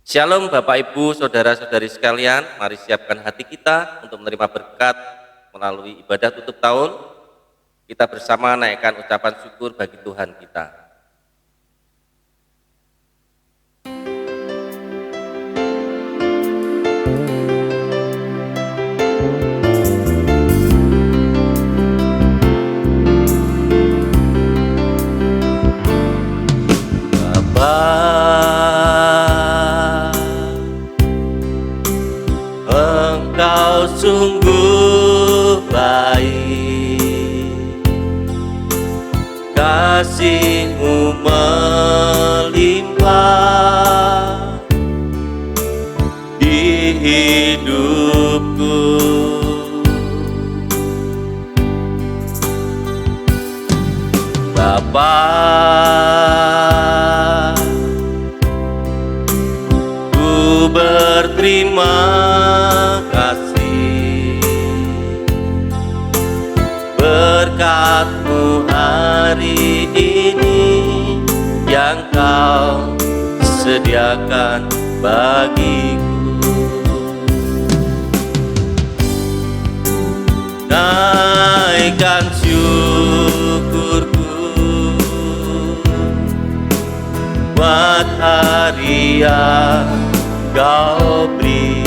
Shalom Bapak Ibu, Saudara-saudari sekalian, mari siapkan hati kita untuk menerima berkat melalui ibadah tutup tahun. Kita bersama naikkan ucapan syukur bagi Tuhan kita. Engkau sungguh baik, kasih-Mu melimpah di hidupku. Bapa, ku berterima kasih berkat-Mu hari ini yang Kau sediakan bagiku. Naikkan syukurku buat hari yang Kau beri,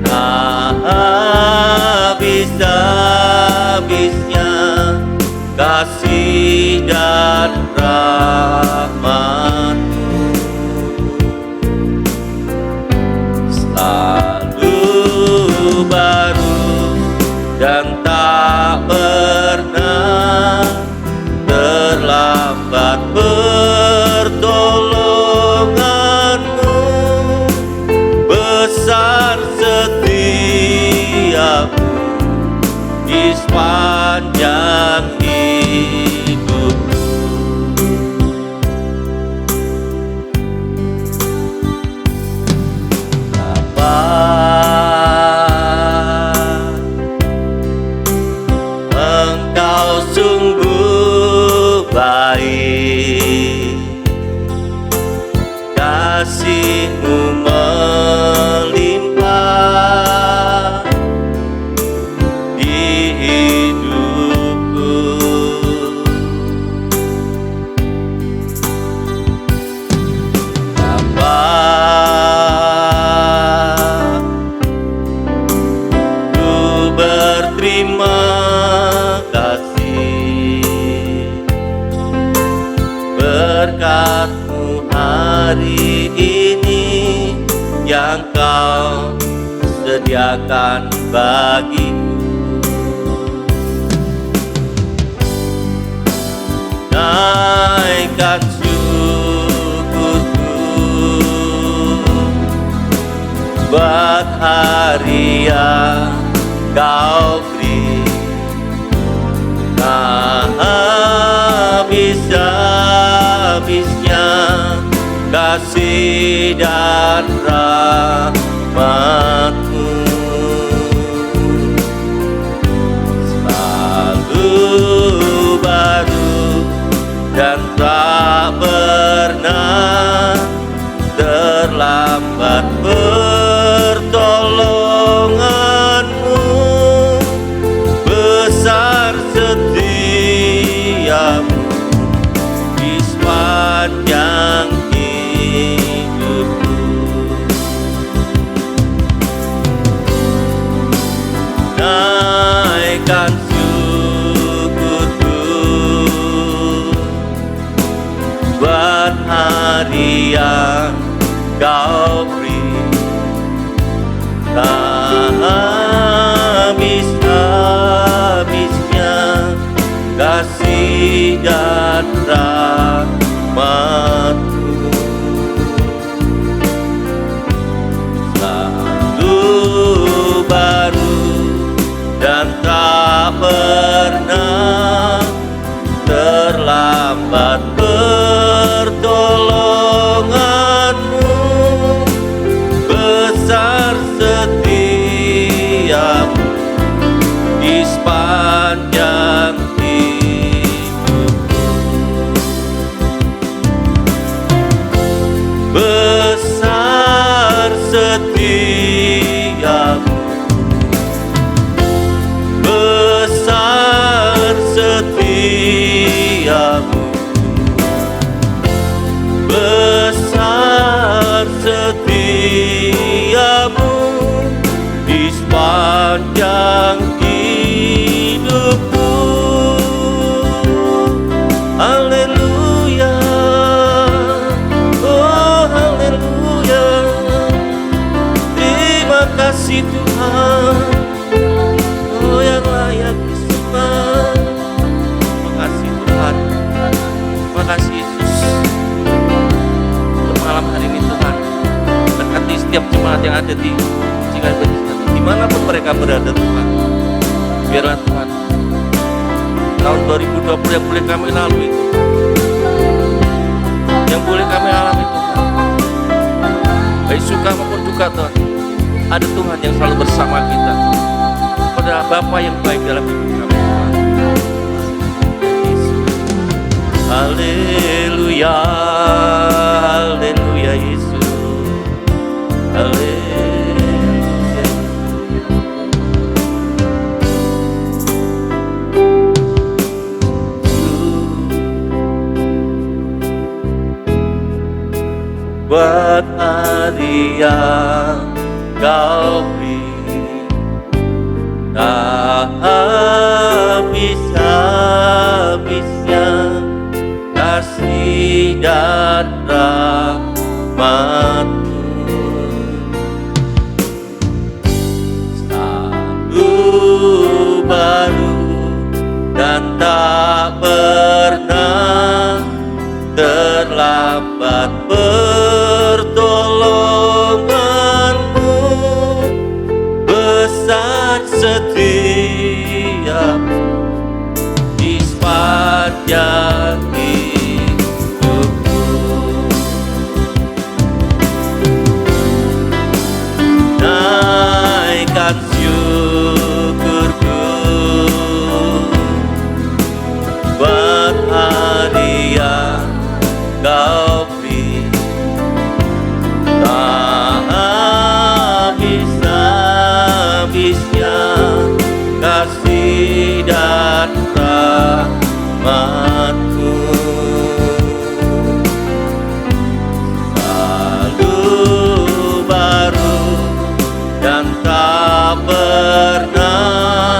habis-habisnya kasih dan rahmat-Mu selalu baru dan tak pernah terlambat. Pertolongan-Mu besar, setia-Mu di sepanjang hidupku. Bapa, Engkau sungguh baik, kasih-Mu melimpah di hidupku. Bapa, ku berterima kasih berkat-Mu hari ini yang Kau sediakan bagiku. Naikkan syukurku buat hari yang Kau beri, habis-habisnya kasih dan rahmat-Mu selalu baru dan tak pernah terlambat. Pertolongan-Mu besar, setia-Mu di sepanjang hidupku. Naikkan syukurku buat hari yang Kau beri, habis-habisnya kasih dan rahmat-Mu selalu baru dan tak pernah terlambat. Pertolongan-Mu besar, setia-Mu di sepanjang hidupku. setiap jemaat yang ada di Mucikari Bendera, dimanapun mereka berada Tuhan. Biarlah Tuhan, tahun 2020 yang boleh kami lalui Tuhan, yang boleh kami alami Tuhan, baik suka maupun duka Tuhan, ada Tuhan yang selalu bersama kita. Pada Bapa yang baik dalam hidup kami Tuhan. Haleluya, haleluya Yesus, haleluya. Buat hari yang Kau beri, tak habis-habisnya kasih dan rahmat-Mu. Selalu baru dan tak pernah terlambat pertolongan-Mu, besar setia di sepanjang hidupku. Naikkan syukurku buat hari yang Kau beri, tak habis-habisnya kasih dan rahmat-Mu. Selalu baru dan tak pernah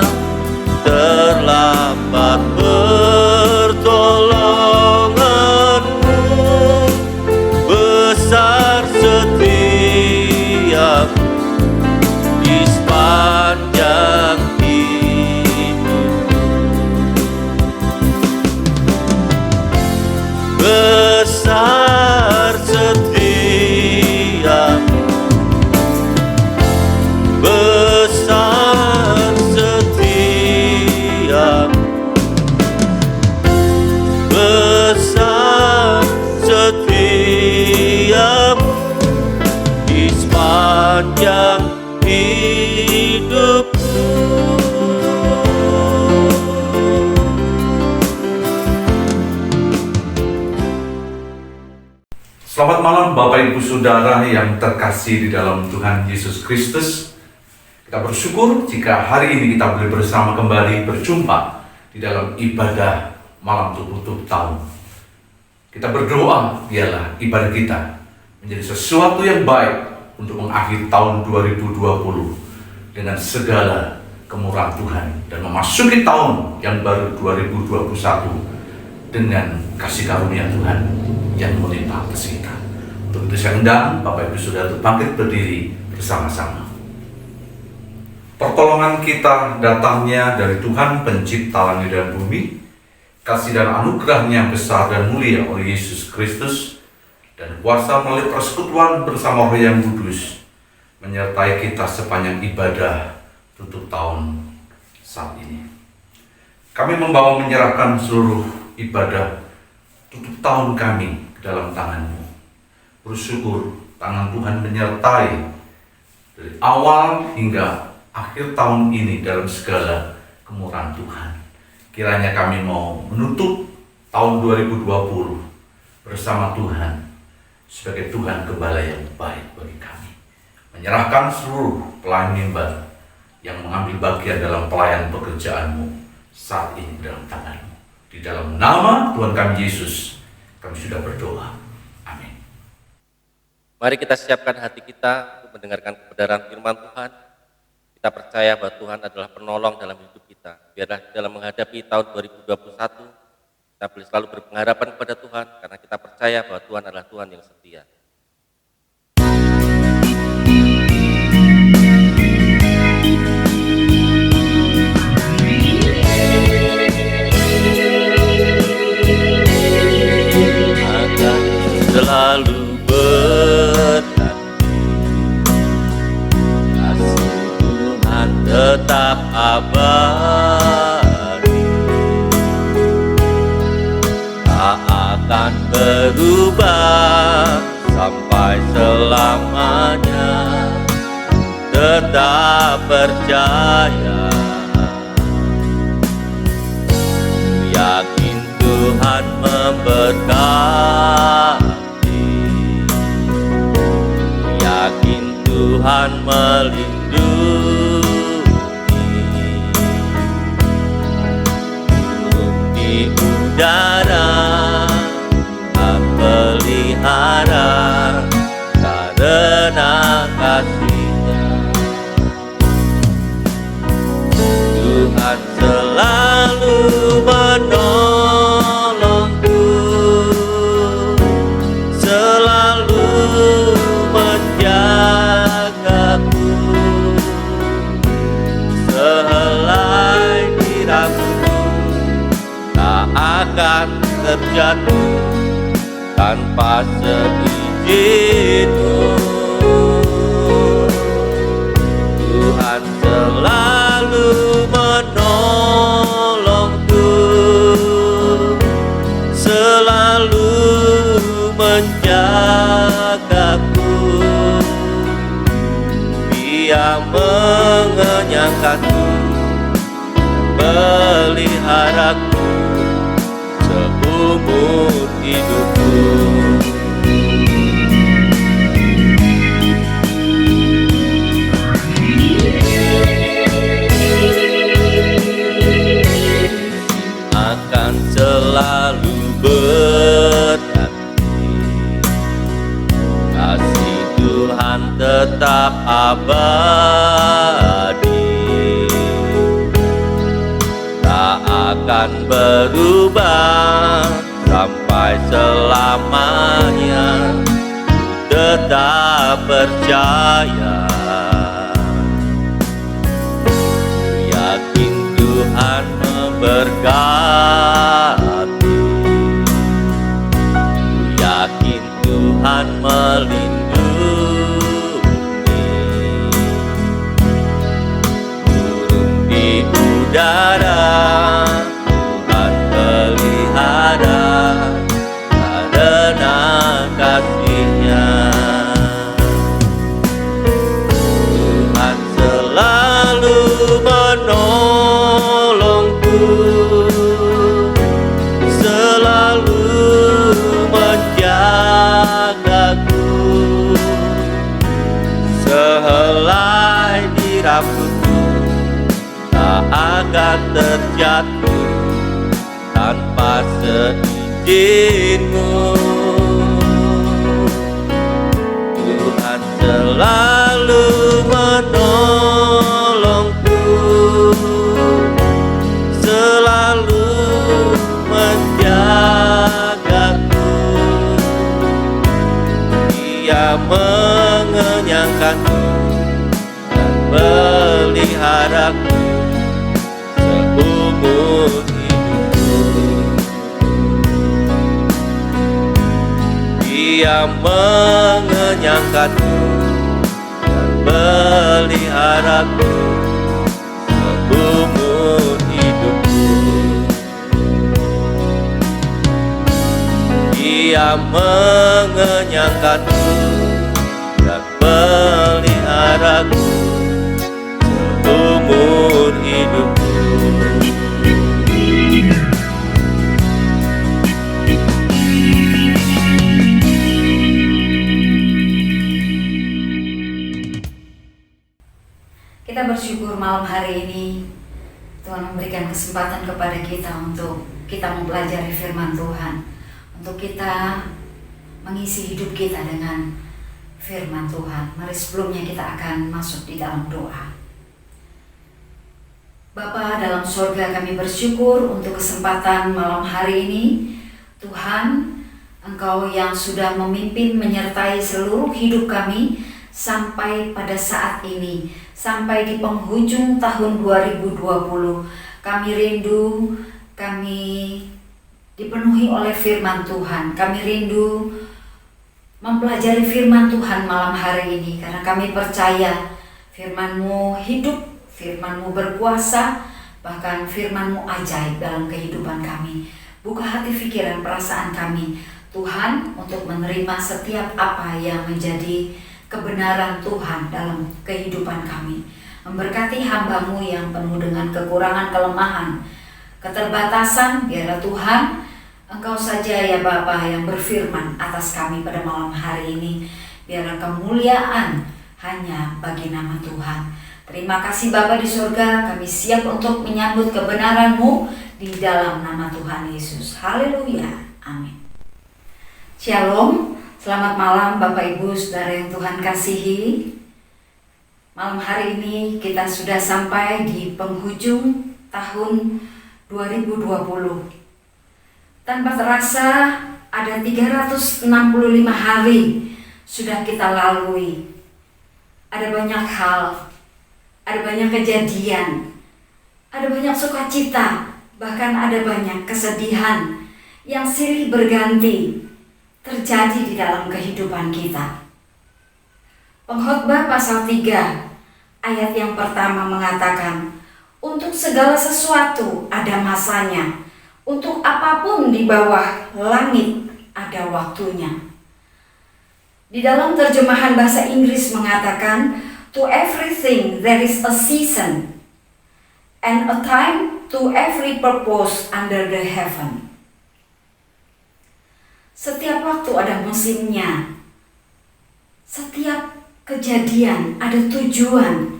terlambat pertolongan-Mu, besar setia di sepanjang hidupku. Besar setia, besar setia, besar setia di sepanjang hidupku. Selamat malam Bapak Ibu Saudara yang terkasih di dalam Tuhan Yesus Kristus. Kita bersyukur jika hari ini kita boleh bersama kembali berjumpa di dalam ibadah malam tutup tahun. Kita berdoa biarlah ibadah kita menjadi sesuatu yang baik untuk mengakhiri tahun 2020 dengan segala kemurahan Tuhan dan memasuki tahun yang baru 2021 dengan kasih karunia Tuhan yang melimpah atas kita. Untuk itu saya undang Bapak Ibu Saudara untuk bangkit berdiri bersama-sama. Pertolongan kita datangnya dari Tuhan pencipta langit dan bumi. Kasih dan anugerahnya besar dan mulia oleh Yesus Kristus, dan kuasa melalui persekutuan bersama Roh yang Kudus menyertai kita sepanjang ibadah tutup tahun saat ini. Kami membawa menyerahkan seluruh ibadah tutup tahun kami ke dalam tangan-Mu. Bersyukur tangan Tuhan menyertai dari awal hingga akhir tahun ini dalam segala kemurahan Tuhan. Kiranya kami mau menutup tahun 2020 bersama Tuhan sebagai Tuhan Gembala yang baik bagi kami. Menyerahkan seluruh pelayan mimbar yang mengambil bagian dalam pelayan pekerjaan-Mu saat ini dalam tangan-Mu. Di dalam nama Tuhan kami Yesus, kami sudah berdoa. Amin. Mari kita siapkan hati kita untuk mendengarkan kebenaran firman Tuhan. Kita percaya bahwa Tuhan adalah penolong dalam hidup kita. Biarlah dalam menghadapi tahun 2021, kita boleh selalu berpengharapan kepada Tuhan, karena kita percaya bahwa Tuhan adalah Tuhan yang setia. Akan selalu berbakti selamanya. Tetap percaya, yakin Tuhan memberkati, yakin Tuhan melindungi. Burung di udara Tuhan pelihara karena kasih-Nya. Tuhan selalu menolongku, selalu menjagaku. Sehelai niraku tak akan terjatuh tanpa seizin-Mu. Tuhan selalu menolongku, selalu menjagaku. Dia mengenyangkanku, peliharaku seumur hidupku. Akan selalu berhati, kasih Tuhan tetap abadi, tak akan berubah sampai selamanya. Tetap percaya, yakin Tuhan memberkati, yakin Tuhan melindungi. Burung di udara Tuhan pelihara karena kasih-Nya. Tuhan selalu menolongku, selalu menjagaku. Sehelai niramuku tak akan terjatuh tanpa seizin-Mu. Tuhan selalu menolongku, selalu menjagaku. Dia mengenyangkanku dan peliharaku seumur hidupku. Dia mengenyangkanku dan peliharaku seumur hidupku. Dia mengenyangkanku dan peliharaku seumur hidupku. Kita bersyukur malam hari ini Tuhan memberikan kesempatan kepada kita untuk kita mempelajari firman Tuhan, untuk kita mengisi hidup kita dengan firman Tuhan. Mari sebelumnya kita akan masuk di dalam doa. Bapa dalam surga, kami bersyukur untuk kesempatan malam hari ini. Tuhan, Engkau yang sudah memimpin menyertai seluruh hidup kami sampai pada saat ini, sampai di penghujung tahun 2020. Kami rindu, kami dipenuhi oleh firman Tuhan. Kami rindu mempelajari firman Tuhan malam hari ini, karena kami percaya firman-Mu hidup, firman-Mu berkuasa, bahkan firman-Mu ajaib dalam kehidupan kami. Buka hati pikiran perasaan kami, Tuhan untuk menerima setiap apa yang menjadi kebenaran Tuhan dalam kehidupan kami. Memberkati hamba-Mu yang penuh dengan kekurangan, kelemahan, keterbatasan. Biarlah Tuhan, Engkau saja ya Bapa yang berfirman atas kami pada malam hari ini. Biarlah kemuliaan hanya bagi nama Tuhan. Terima kasih Bapa di surga, kami siap untuk menyambut kebenaran-Mu di dalam nama Tuhan Yesus. Haleluya. Amin. Shalom, selamat malam Bapak Ibu Saudara yang Tuhan kasihi. Malam hari ini kita sudah sampai di penghujung tahun 2020. Tanpa terasa ada 365 hari sudah kita lalui. Ada banyak hal, ada banyak kejadian, ada banyak sukacita, bahkan ada banyak kesedihan yang silih berganti terjadi di dalam kehidupan kita. Pengkhotbah pasal 3 ayat yang pertama mengatakan, untuk segala sesuatu ada masanya, untuk apapun di bawah langit ada waktunya. Di dalam terjemahan bahasa Inggris mengatakan, to everything there is a season, and a time to every purpose under the heaven. Setiap waktu ada musimnya. Setiap kejadian ada tujuan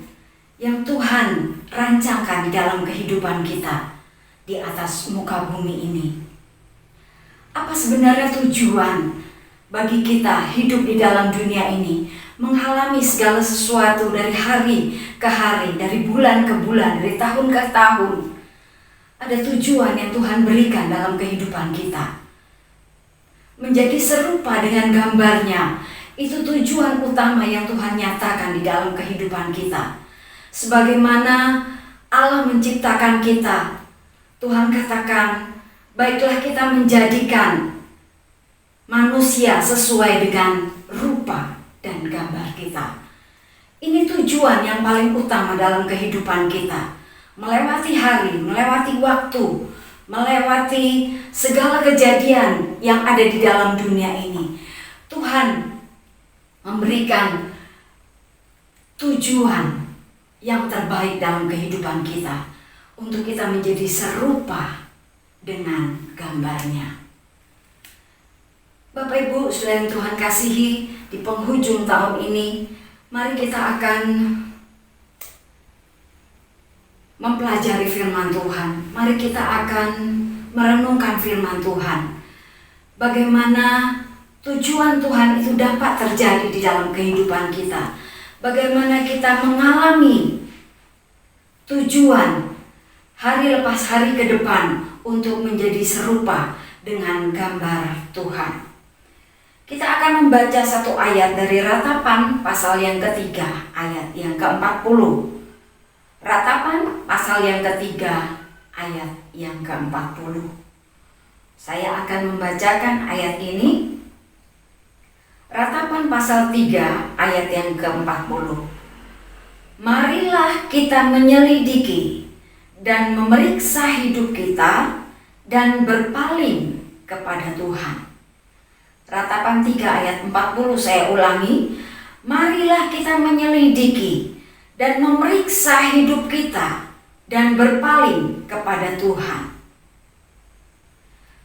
yang Tuhan rancangkan di dalam kehidupan kita di atas muka bumi ini. Apa sebenarnya tujuan bagi kita hidup di dalam dunia ini? Mengalami segala sesuatu dari hari ke hari, dari bulan ke bulan, dari tahun ke tahun. Ada tujuan yang Tuhan berikan dalam kehidupan kita. Menjadi serupa dengan gambarnya, itu tujuan utama yang Tuhan nyatakan di dalam kehidupan kita. Sebagaimana Allah menciptakan kita, Tuhan katakan, baiklah kita menjadikan manusia sesuai dengan rupa dan gambar kita. Ini tujuan yang paling utama dalam kehidupan kita. Melewati hari, melewati waktu, melewati segala kejadian yang ada di dalam dunia ini. Tuhan memberikan tujuan yang terbaik dalam kehidupan kita, untuk kita menjadi serupa dengan gambarnya. Bapak Ibu Saudara yang Tuhan kasihi, di penghujung tahun ini, mari kita akan mempelajari firman Tuhan. Mari kita akan merenungkan firman Tuhan. Bagaimana tujuan Tuhan itu dapat terjadi di dalam kehidupan kita. Bagaimana kita mengalami tujuan hari lepas hari ke depan untuk menjadi serupa dengan gambar Tuhan. Kita akan membaca satu ayat dari Ratapan pasal yang ketiga, ayat yang ke-40. Ratapan pasal yang ketiga, ayat yang ke-40. Saya akan membacakan ayat ini. Ratapan pasal 3 ayat yang ke-40. Marilah kita menyelidiki dan memeriksa hidup kita dan berpaling kepada Tuhan. Ratapan 3 ayat 40 saya ulangi. Marilah kita menyelidiki dan memeriksa hidup kita dan berpaling kepada Tuhan.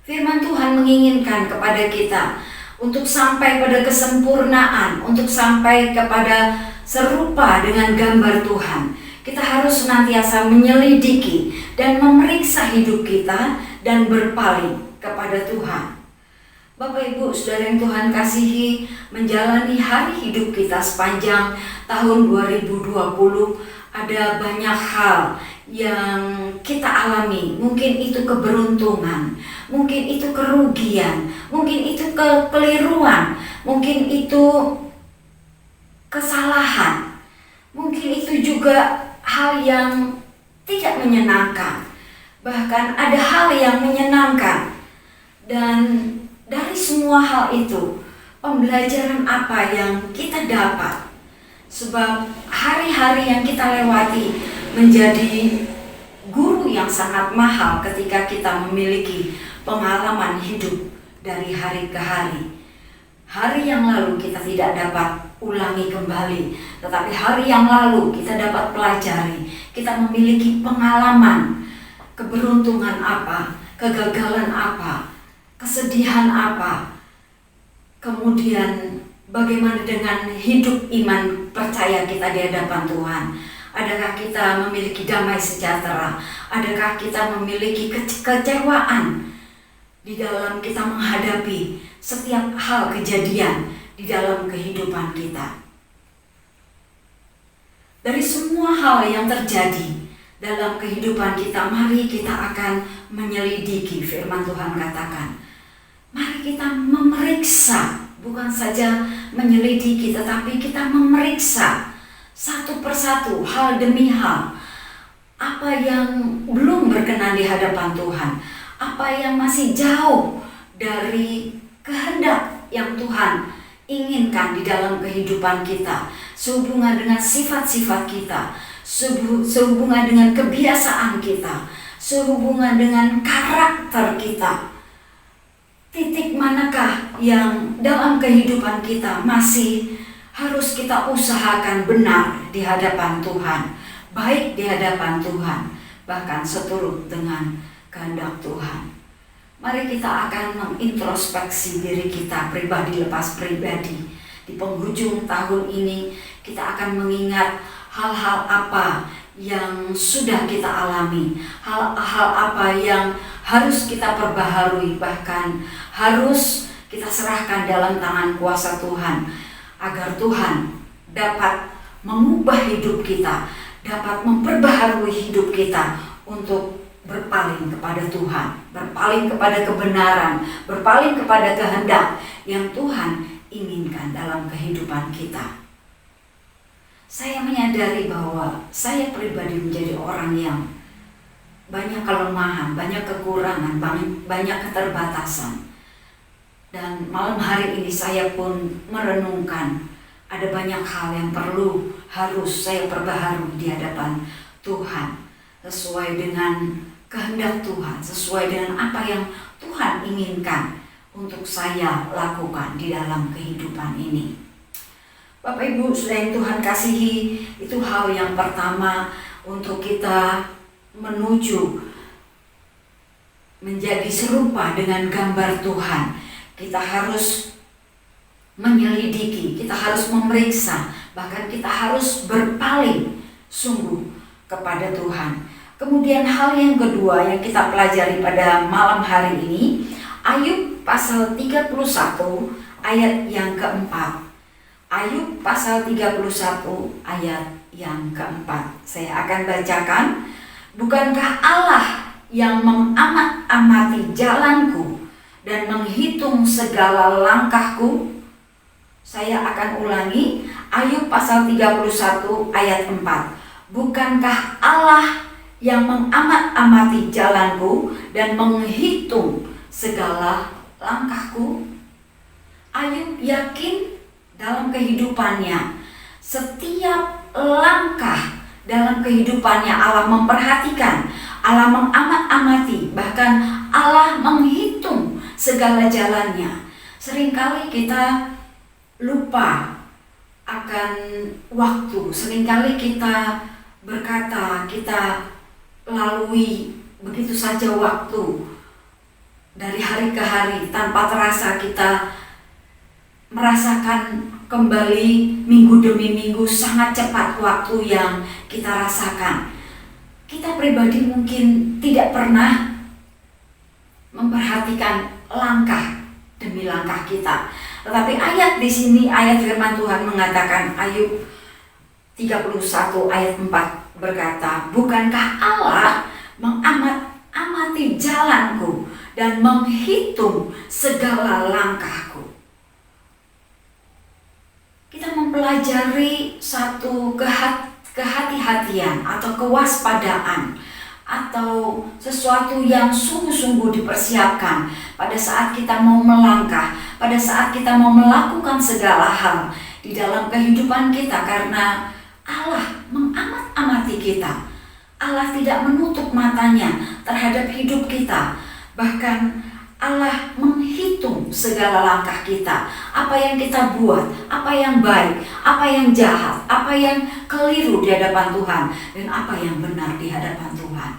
Firman Tuhan menginginkan kepada kita untuk sampai pada kesempurnaan, untuk sampai kepada serupa dengan gambar Tuhan. Kita harus senantiasa menyelidiki dan memeriksa hidup kita dan berpaling kepada Tuhan. Bapak Ibu Saudara yang Tuhan kasihi, menjalani hari hidup kita sepanjang tahun 2020, ada banyak hal yang kita alami. Mungkin itu keberuntungan, mungkin itu kerugian, mungkin itu kekeliruan, mungkin itu kesalahan, mungkin itu juga hal yang tidak menyenangkan. Bahkan ada hal yang menyenangkan. Dan dari semua hal itu, pembelajaran apa yang kita dapat? Sebab hari-hari yang kita lewati menjadi guru yang sangat mahal ketika kita memiliki pengalaman hidup dari hari ke hari. Hari yang lalu kita tidak dapat ulangi kembali, tetapi hari yang lalu kita dapat pelajari. Kita memiliki pengalaman, keberuntungan apa, kegagalan apa, kesedihan apa, kemudian bagaimana dengan hidup iman percaya kita di hadapan Tuhan. Adakah kita memiliki damai sejahtera? Adakah kita memiliki kekecewaan di dalam kita menghadapi setiap hal kejadian di dalam kehidupan kita? Dari semua hal yang terjadi dalam kehidupan kita, mari kita akan menyelidiki. Firman Tuhan katakan, mari kita memeriksa, bukan saja menyelidiki, tetapi kita memeriksa satu persatu, hal demi hal. Apa yang belum berkenan di hadapan Tuhan, apa yang masih jauh dari kehendak yang Tuhan inginkan di dalam kehidupan kita, sehubungan dengan sifat-sifat kita, sehubungan dengan kebiasaan kita, sehubungan dengan karakter kita. Titik manakah yang dalam kehidupan kita masih harus kita usahakan benar di hadapan Tuhan, baik di hadapan Tuhan, bahkan seturut dengan kehendak Tuhan. Mari kita akan mengintrospeksi diri kita pribadi lepas pribadi. Di penghujung tahun ini kita akan mengingat hal-hal apa yang sudah kita alami, hal-hal apa yang harus kita perbaharui, bahkan harus kita serahkan dalam tangan kuasa Tuhan, agar Tuhan dapat mengubah hidup kita, dapat memperbaharui hidup kita untuk berpaling kepada Tuhan, berpaling kepada kebenaran, berpaling kepada kehendak yang Tuhan inginkan dalam kehidupan kita. Saya menyadari bahwa saya pribadi menjadi orang yang banyak kelemahan, banyak kekurangan, banyak keterbatasan. Dan malam hari ini saya pun merenungkan ada banyak hal yang harus saya perbaharui di hadapan Tuhan, sesuai dengan kehendak Tuhan, sesuai dengan apa yang Tuhan inginkan untuk saya lakukan di dalam kehidupan ini. Bapak Ibu, saudara yang Tuhan kasihi, itu hal yang pertama untuk kita menuju menjadi serupa dengan gambar Tuhan. Kita harus menyelidiki, kita harus memeriksa, bahkan kita harus berpaling sungguh kepada Tuhan. Kemudian hal yang kedua yang kita pelajari pada malam hari ini, Ayub pasal 31 ayat yang keempat. Ayub pasal 31 ayat yang keempat. Saya akan bacakan. Bukankah Allah yang mengamat-amati jalanku dan menghitung segala langkahku? Saya akan ulangi. Ayub pasal 31 ayat 4. Bukankah Allah yang mengamat-amati jalanku dan menghitung segala langkahku? Ayub yakin dalam kehidupannya, setiap langkah dalam kehidupannya Allah memperhatikan, Allah mengamat-amati, bahkan Allah menghitung segala jalannya. Seringkali kita lupa akan waktu, seringkali kita berkata kita lalui begitu saja waktu dari hari ke hari tanpa terasa. Kita merasakan kembali minggu demi minggu, sangat cepat waktu yang kita rasakan. Kita pribadi mungkin tidak pernah memperhatikan langkah demi langkah kita. Tetapi ayat di sini, ayat firman Tuhan mengatakan, Ayub 31 ayat 4 berkata, bukankah Allah mengamat-amati jalanku dan menghitung segala langkahku? Kita mempelajari satu kehati-hatian atau kewaspadaan atau sesuatu yang sungguh-sungguh dipersiapkan pada saat kita mau melangkah, pada saat kita mau melakukan segala hal di dalam kehidupan kita, karena Allah mengamat-amati kita. Allah tidak menutup matanya terhadap hidup kita. Bahkan Allah menghitung segala langkah kita, apa yang kita buat, apa yang baik, apa yang jahat, apa yang keliru di hadapan Tuhan, dan apa yang benar di hadapan Tuhan.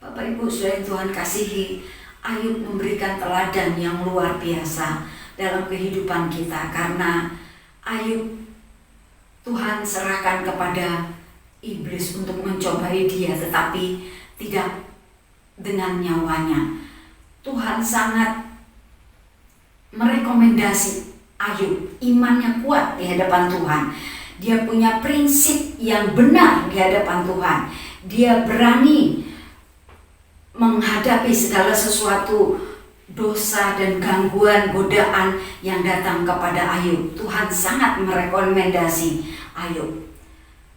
Bapak Ibu saudara yang Tuhan kasihi, Ayub memberikan teladan yang luar biasa dalam kehidupan kita, karena Ayub Tuhan serahkan kepada iblis untuk mencobai dia, tetapi tidak dengan nyawanya. Tuhan sangat merekomendasi Ayub, imannya kuat di hadapan Tuhan. Dia punya prinsip yang benar di hadapan Tuhan. Dia berani menghadapi segala sesuatu dosa dan gangguan, godaan yang datang kepada Ayub. Tuhan sangat merekomendasi Ayub.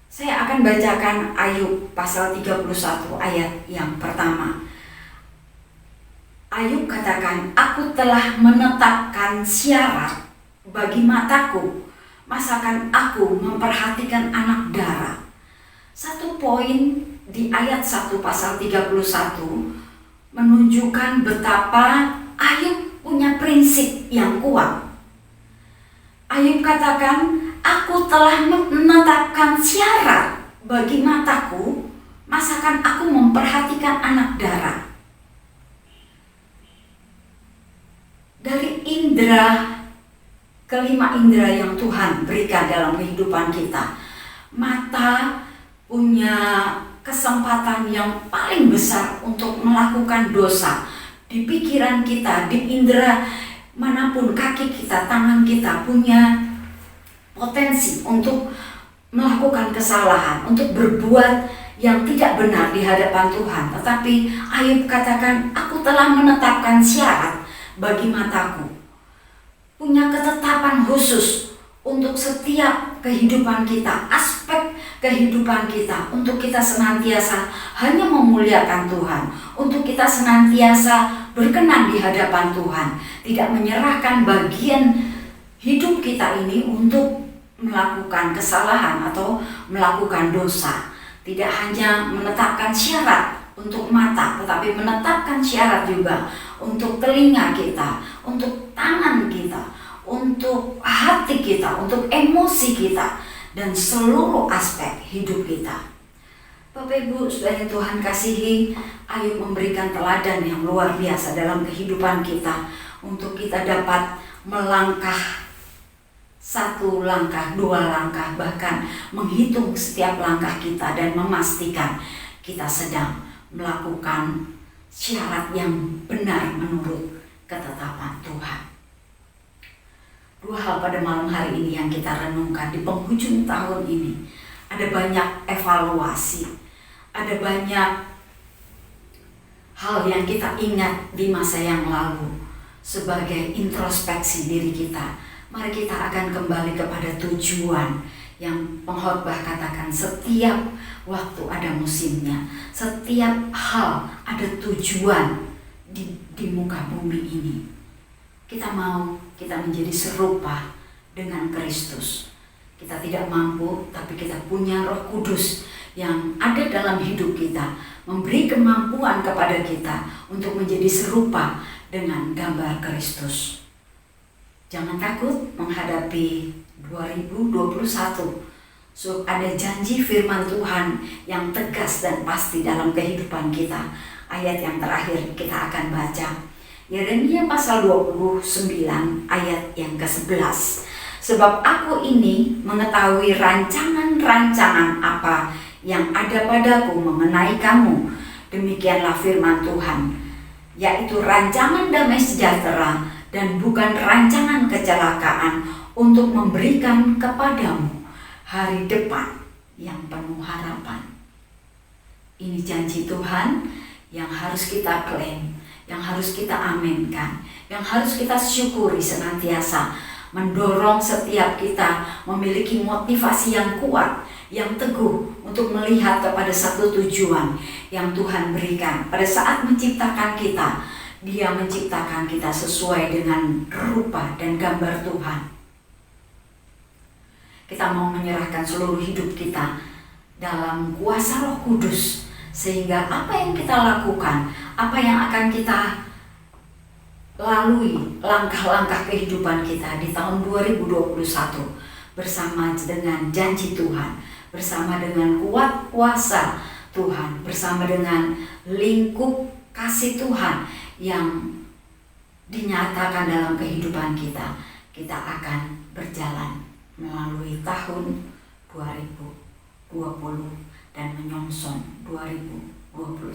Saya akan bacakan Ayub pasal 31 ayat yang pertama. Ayub katakan, aku telah menetapkan syarat bagi mataku, masakan aku memperhatikan anak darah. Satu poin di ayat 1 pasal 31 menunjukkan betapa Ayub punya prinsip yang kuat. Ayub katakan, aku telah menetapkan syarat bagi mataku, masakan aku memperhatikan anak darah. Dari indera, kelima indera yang Tuhan berikan dalam kehidupan kita, mata punya kesempatan yang paling besar untuk melakukan dosa. Di pikiran kita, di indera manapun, kaki kita, tangan kita punya potensi untuk melakukan kesalahan, untuk berbuat yang tidak benar di hadapan Tuhan. Tetapi Ayub katakan, aku telah menetapkan syarat bagi mataku, punya ketetapan khusus untuk setiap kehidupan kita, aspek kehidupan kita, untuk kita senantiasa hanya memuliakan Tuhan, untuk kita senantiasa berkenan di hadapan Tuhan, tidak menyerahkan bagian hidup kita ini untuk melakukan kesalahan atau melakukan dosa. Tidak hanya menetapkan syarat untuk mata, tetapi menetapkan syarat juga untuk telinga kita, untuk tangan kita, untuk hati kita, untuk emosi kita, dan seluruh aspek hidup kita. Bapak Ibu saudara yang Tuhan kasihi, Ayub memberikan teladan yang luar biasa dalam kehidupan kita, untuk kita dapat melangkah satu langkah, dua langkah, bahkan menghitung setiap langkah kita dan memastikan kita sedang melakukan syarat yang benar menurut ketetapan Tuhan. Dua hal pada malam hari ini yang kita renungkan di penghujung tahun ini. Ada banyak evaluasi, ada banyak hal yang kita ingat di masa yang lalu sebagai introspeksi diri kita. Mari kita akan kembali kepada tujuan yang pengkhotbah katakan, setiap waktu ada musimnya, setiap hal ada tujuan di muka bumi ini. Kita mau kita menjadi serupa dengan Kristus. Kita tidak mampu, tapi kita punya Roh Kudus yang ada dalam hidup kita, memberi kemampuan kepada kita untuk menjadi serupa dengan gambar Kristus. Jangan takut menghadapi 2021. So, ada janji firman Tuhan yang tegas dan pasti dalam kehidupan kita. Ayat yang terakhir kita akan baca, Yeremia pasal 29 ayat yang ke-11. Sebab aku ini mengetahui rancangan-rancangan apa yang ada padaku mengenai kamu, demikianlah firman Tuhan, yaitu rancangan damai sejahtera dan bukan rancangan kecelakaan, untuk memberikan kepadamu hari depan yang penuh harapan. Ini janji Tuhan yang harus kita klaim, yang harus kita aminkan, yang harus kita syukuri senantiasa, mendorong setiap kita memiliki motivasi yang kuat, yang teguh untuk melihat kepada satu tujuan yang Tuhan berikan. Pada saat menciptakan kita, Dia menciptakan kita sesuai dengan rupa dan gambar Tuhan. Kita mau menyerahkan seluruh hidup kita dalam kuasa Roh Kudus, sehingga apa yang kita lakukan, apa yang akan kita lalui langkah-langkah kehidupan kita di tahun 2021 bersama dengan janji Tuhan, bersama dengan kuat kuasa Tuhan, bersama dengan lingkup kasih Tuhan yang dinyatakan dalam kehidupan kita. Kita akan berjalan melalui tahun 2020 dan menyongsong 2021.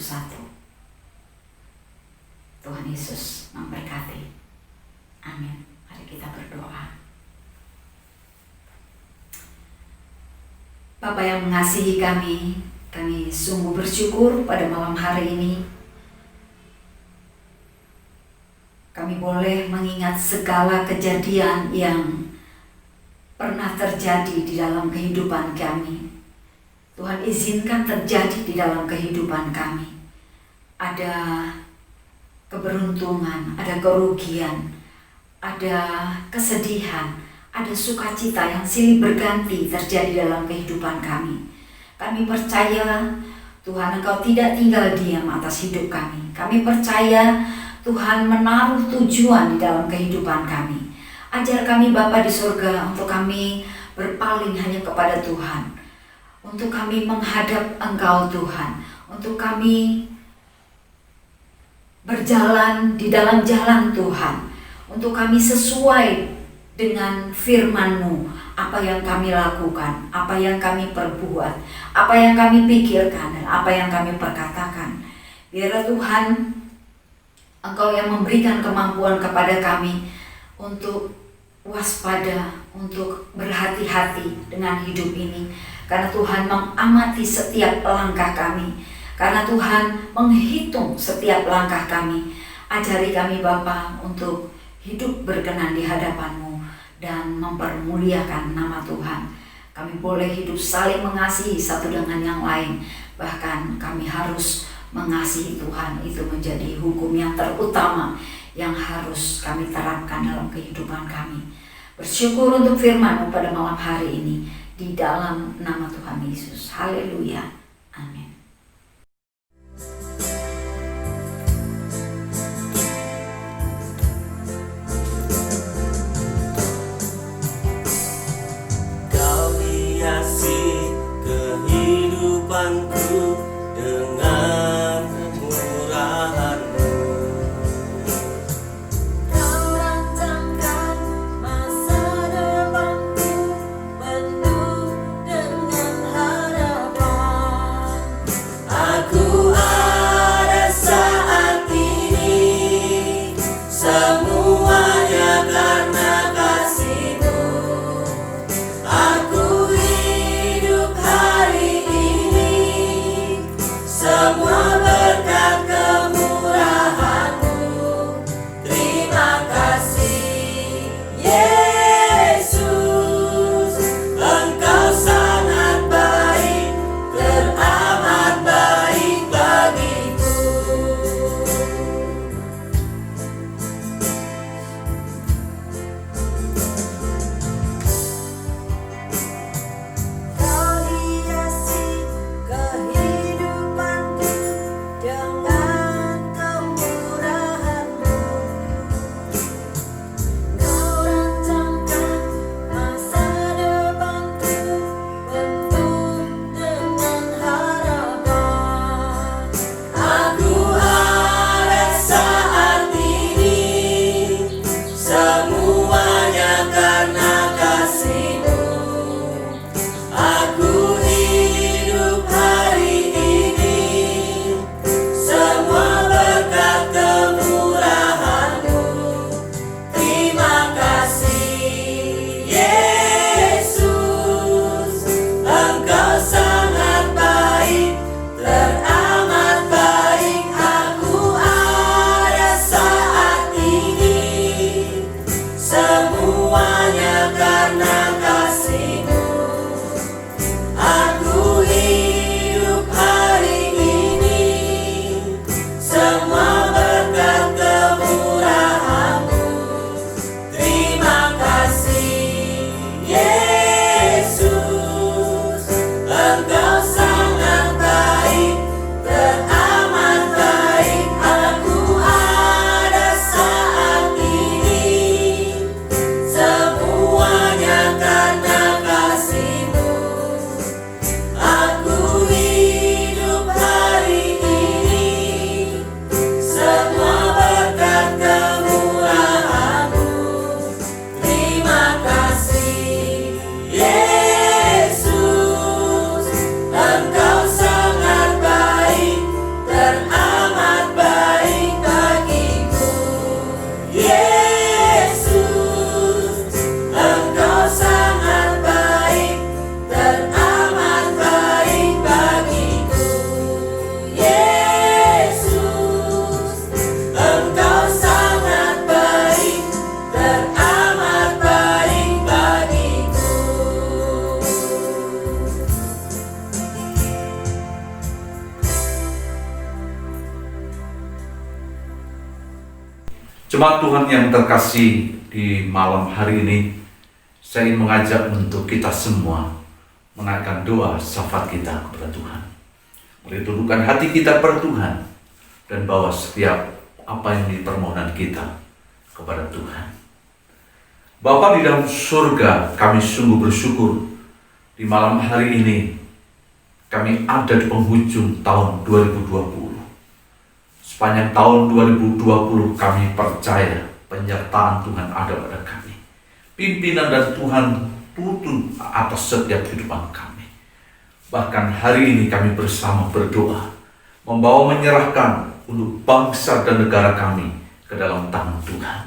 Tuhan Yesus memberkati. Amin. Mari kita berdoa. Bapa yang mengasihi kami sungguh bersyukur pada malam hari ini. Kami boleh mengingat segala kejadian yang pernah terjadi di dalam kehidupan kami. Tuhan izinkan terjadi di dalam kehidupan kami. Ada keberuntungan, ada kerugian, ada kesedihan, ada sukacita yang silih berganti terjadi dalam kehidupan kami. Kami percaya Tuhan, Engkau tidak tinggal diam atas hidup kami. Kami percaya Tuhan menaruh tujuan di dalam kehidupan kami. Ajar kami Bapa di surga untuk kami berpaling hanya kepada Tuhan, untuk kami menghadap Engkau Tuhan, untuk kami berjalan di dalam jalan Tuhan, untuk kami sesuai dengan firman-Mu, apa yang kami lakukan, apa yang kami perbuat, apa yang kami pikirkan, dan apa yang kami perkatakan. Biarlah Tuhan, Engkau yang memberikan kemampuan kepada kami untuk waspada, untuk berhati-hati dengan hidup ini. Karena Tuhan mengamati setiap langkah kami, karena Tuhan menghitung setiap langkah kami. Ajari kami Bapa untuk hidup berkenan di hadapan-Mu dan mempermuliakan nama Tuhan. Kami boleh hidup saling mengasihi satu dengan yang lain. Bahkan kami harus mengasihi Tuhan, itu menjadi hukum yang terutama yang harus kami terapkan dalam kehidupan kami. Bersyukur untuk firman-Mu pada malam hari ini, di dalam nama Tuhan Yesus. Haleluya. Amin. Kau hiasi kehidupanku dengan kemurahan-Mu. Kau rancangkan masa depanku penuh dengan harapan. Jemaat Tuhan yang terkasih, di malam hari ini saya ingin mengajak untuk kita semua menaikkan doa syafaat kita kepada Tuhan. Mari tundukkan hati kita pada Tuhan dan bawa setiap apa yang menjadi permohonan kita kepada Tuhan. Bapa di dalam surga, kami sungguh bersyukur di malam hari ini kami ada di penghujung tahun 2020. Sepanjang tahun 2020 kami percaya penyertaan Tuhan ada pada kami. Pimpinan dan Tuhan tuntun atas setiap kehidupan kami. Bahkan hari ini kami bersama berdoa, membawa menyerahkan untuk bangsa dan negara kami ke dalam tangan Tuhan.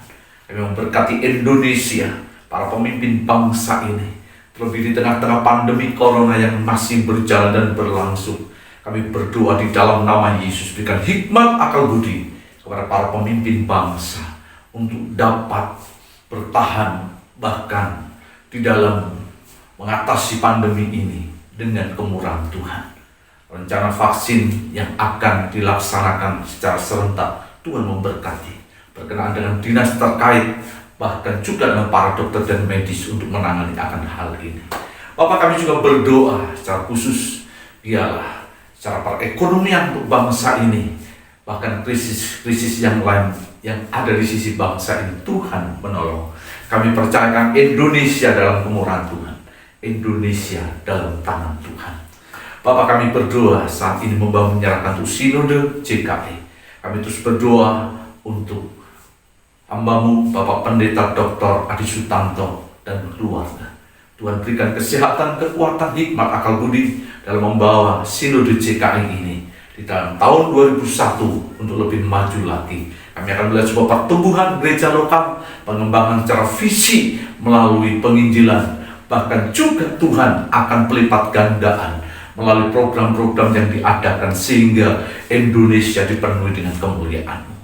Kami memberkati Indonesia, para pemimpin bangsa ini, terlebih di tengah-tengah pandemi corona yang masih berjalan dan berlangsung. Kami berdoa di dalam nama Yesus, berikan hikmat akal budi kepada para pemimpin bangsa untuk dapat bertahan bahkan di dalam mengatasi pandemi ini dengan kemurahan Tuhan. Rencana vaksin yang akan dilaksanakan secara serentak, Tuhan memberkati berkenaan dengan dinas terkait, bahkan juga dengan para dokter dan medis untuk menangani akan hal ini. Bapak, kami juga berdoa secara khusus biarlah secara perekonomian untuk bangsa ini, bahkan krisis yang lain yang ada di sisi bangsa ini, Tuhan menolong. Kami percayakan Indonesia dalam kemurahan Tuhan, Indonesia dalam tangan Tuhan. Bapak, kami berdoa saat ini membawa menyerahkan untuk Sinode JKI. Kami terus berdoa untuk hamba-Mu Bapak Pendeta Dr. Adi Sutanto dan keluarga. Tuhan berikan kesehatan, kekuatan, hikmat, akal budi dalam membawa Sinode JKI ini di dalam tahun 2001 untuk lebih maju lagi. Kami akan melihat sebuah pertumbuhan gereja lokal, pengembangan secara visi melalui penginjilan, bahkan juga Tuhan akan pelipat gandaan melalui program-program yang diadakan sehingga Indonesia dipenuhi dengan kemuliaan-Mu.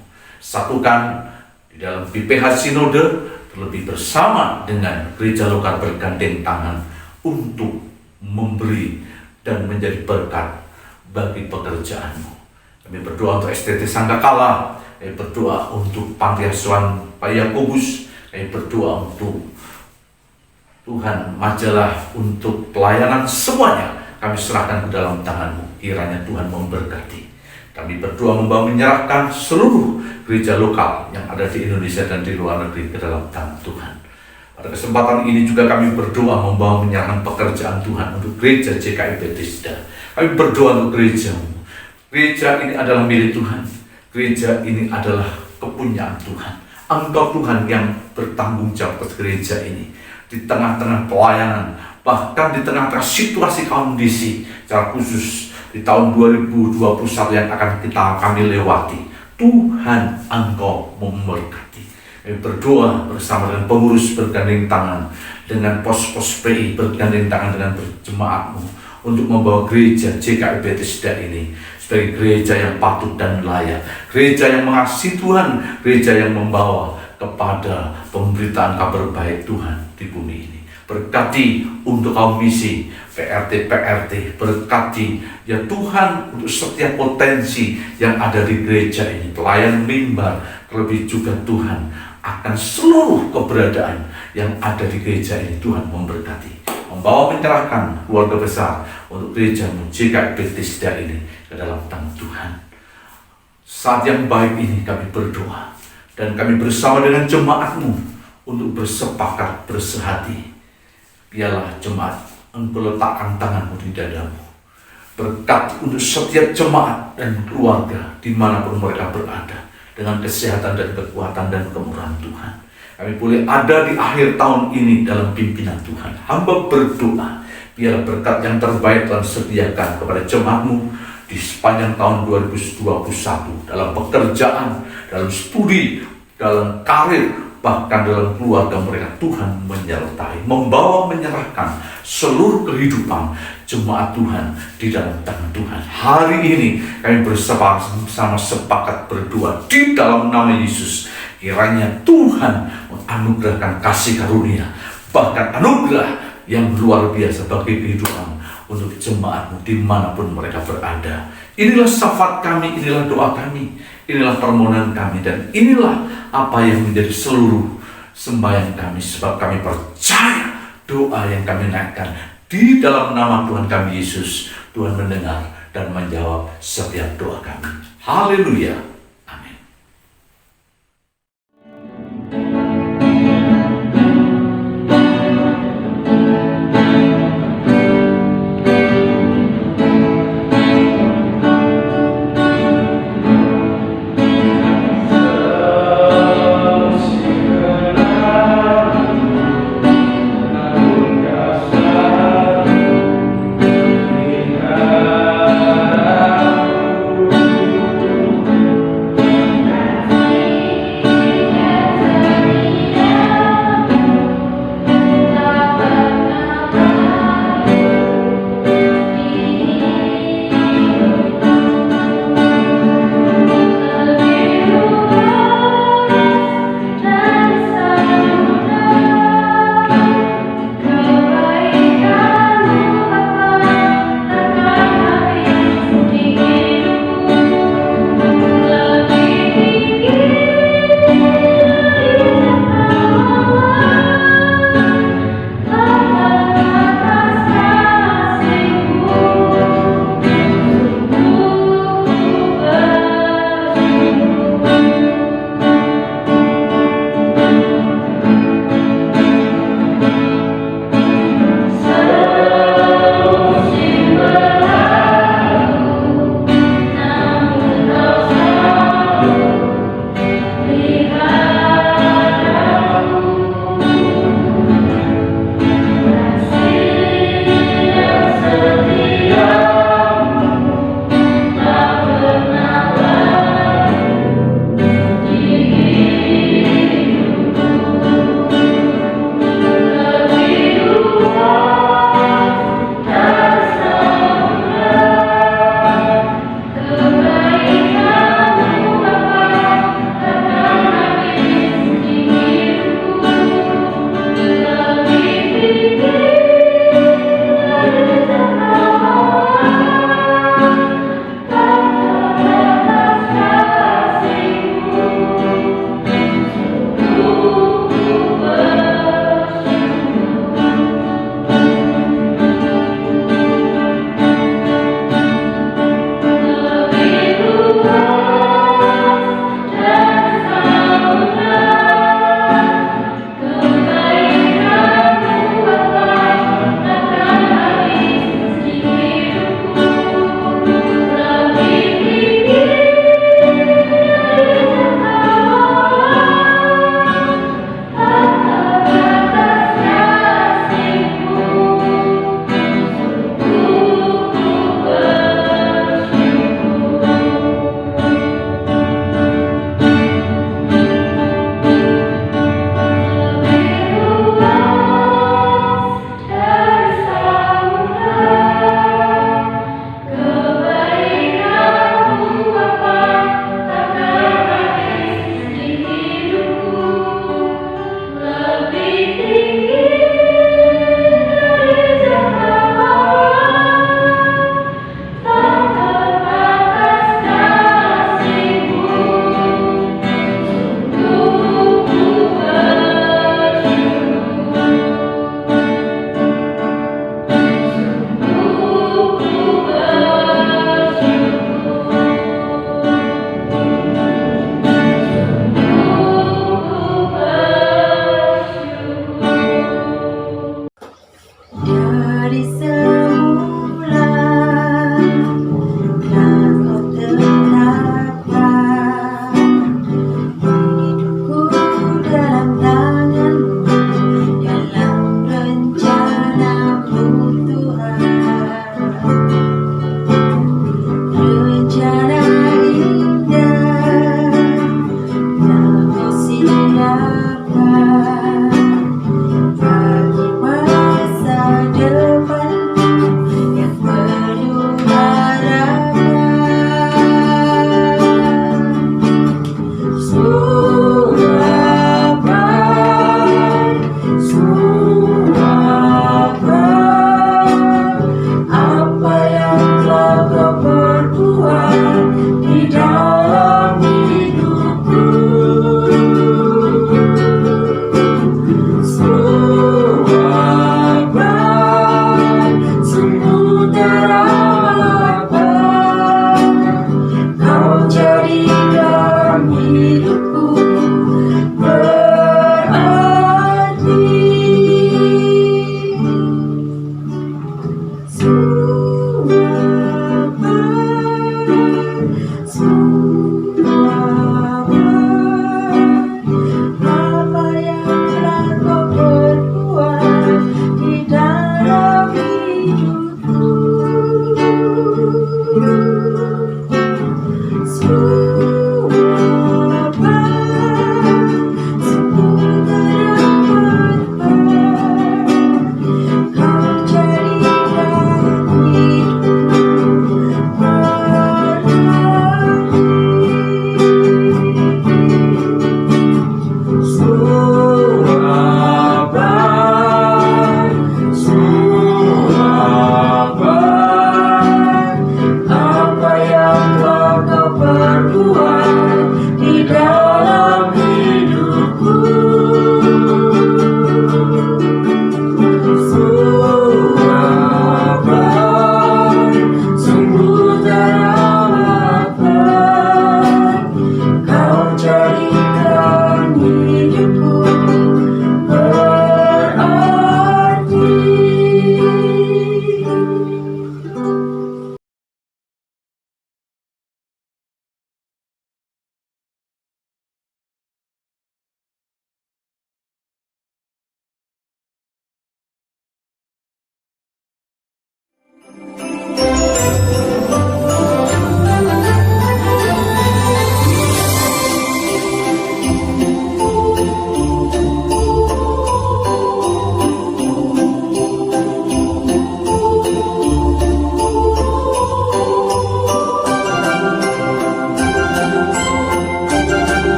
Satukan di dalam BPH Sinode, terlebih bersama dengan gereja lokal bergandeng tangan untuk memberi dan menjadi berkat bagi pekerjaan-Mu. Kami berdoa untuk STT Sanggakala, kami berdoa untuk Panti Asuhan Pak Yakobus, kami berdoa untuk Tuhan majalah, untuk pelayanan semuanya kami serahkan ke dalam tangan-Mu. Kiranya Tuhan memberkati. Kami berdoa membawa menyerahkan seluruh gereja lokal yang ada di Indonesia dan di luar negeri ke dalam tangan Tuhan. Pada kesempatan ini juga kami berdoa membawa menyerahkan pekerjaan Tuhan untuk gereja JKI Bethesda. Kami berdoa untuk gereja-Mu. Gereja ini adalah milik Tuhan. Gereja ini adalah kepunyaan Tuhan. Engkau Tuhan yang bertanggung jawab atas gereja ini. Di tengah-tengah pelayanan, bahkan di tengah-tengah situasi kondisi, secara khusus di tahun 2021 yang akan kami lewati, Tuhan Engkau memberkati. Kami berdoa bersama dengan pengurus bergandeng tangan, dengan pos-pos PI bergandeng tangan dengan berjemaat-Mu untuk membawa gereja JKI Bethesda ini sebagai gereja yang patut dan layak, gereja yang mengasihi Tuhan, gereja yang membawa kepada pemberitaan kabar baik Tuhan di bumi ini. Berkati untuk kaum misi, PRT, berkati ya Tuhan untuk setiap potensi yang ada di gereja ini, pelayan mimbar, terlebih juga Tuhan akan seluruh keberadaan yang ada di gereja ini. Tuhan memberkati, membawa menyerahkan keluarga besar untuk gereja-Mu JKI Bethesda ini ke dalam tangan Tuhan. Saat yang baik ini kami berdoa dan kami bersama dengan jemaat-Mu untuk bersepakat, bersehati. Biarlah jemaat Engkau letakkan tangan-Mu di dada-Mu. Berkat untuk setiap jemaat dan keluarga dimanapun mereka berada, dengan kesehatan dan kekuatan dan kemurahan Tuhan. Kami boleh ada di akhir tahun ini dalam pimpinan Tuhan. Hamba berdoa, biarlah berkat yang terbaik Tuhan sediakan kepada jemaat-Mu di sepanjang tahun 2021, dalam pekerjaan, dalam studi, dalam karir, bahkan dalam keluarga mereka. Tuhan menyertai, membawa menyerahkan seluruh kehidupan jemaat Tuhan di dalam tangan Tuhan. Hari ini kami bersama sepakat berdoa di dalam nama Yesus. Kiranya Tuhan menganugerahkan kasih karunia, bahkan anugerah yang luar biasa bagi kehidupan untuk jemaatmu dimanapun mereka berada. Inilah syafaat kami, inilah doa kami, inilah permohonan kami, dan inilah apa yang menjadi seluruh sembahyang kami, sebab kami percaya doa yang kami naikkan di dalam nama Tuhan kami Yesus, Tuhan mendengar dan menjawab setiap doa kami. Haleluya. Amin.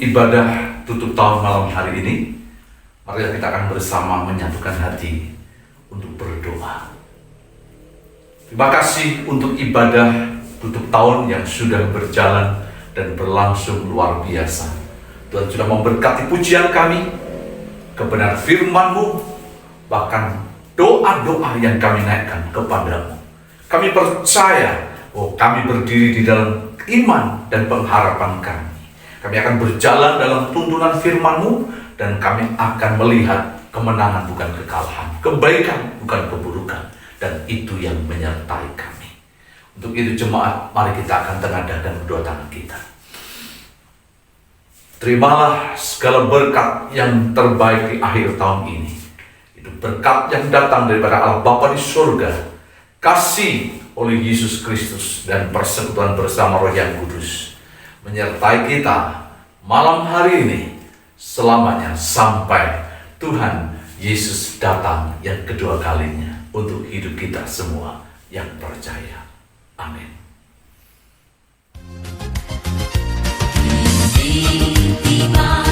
ibadah tutup tahun malam hari ini, mari kita akan bersama menyatukan hati untuk berdoa. Terima kasih untuk ibadah tutup tahun yang sudah berjalan dan berlangsung luar biasa. Tuhan sudah memberkati pujian kami, kebenaran firman-Mu, bahkan doa-doa yang kami naikkan kepadamu. Kami percaya bahwa kami berdiri di dalam iman dan pengharapan kami. Kami akan berjalan dalam tuntunan firman-Mu, dan kami akan melihat kemenangan bukan kekalahan, kebaikan bukan keburukan, dan itu yang menyertai kami. Untuk itu jemaat, mari kita akan tengadahkan kedua tangan kita. Terimalah segala berkat yang terbaik di akhir tahun ini. Itu berkat yang datang daripada Allah Bapa di surga, kasih oleh Yesus Kristus, dan persekutuan bersama Roh yang Kudus menyertai kita malam hari ini selamanya sampai Tuhan Yesus datang yang kedua kalinya untuk hidup kita semua yang percaya. Amin. Tiba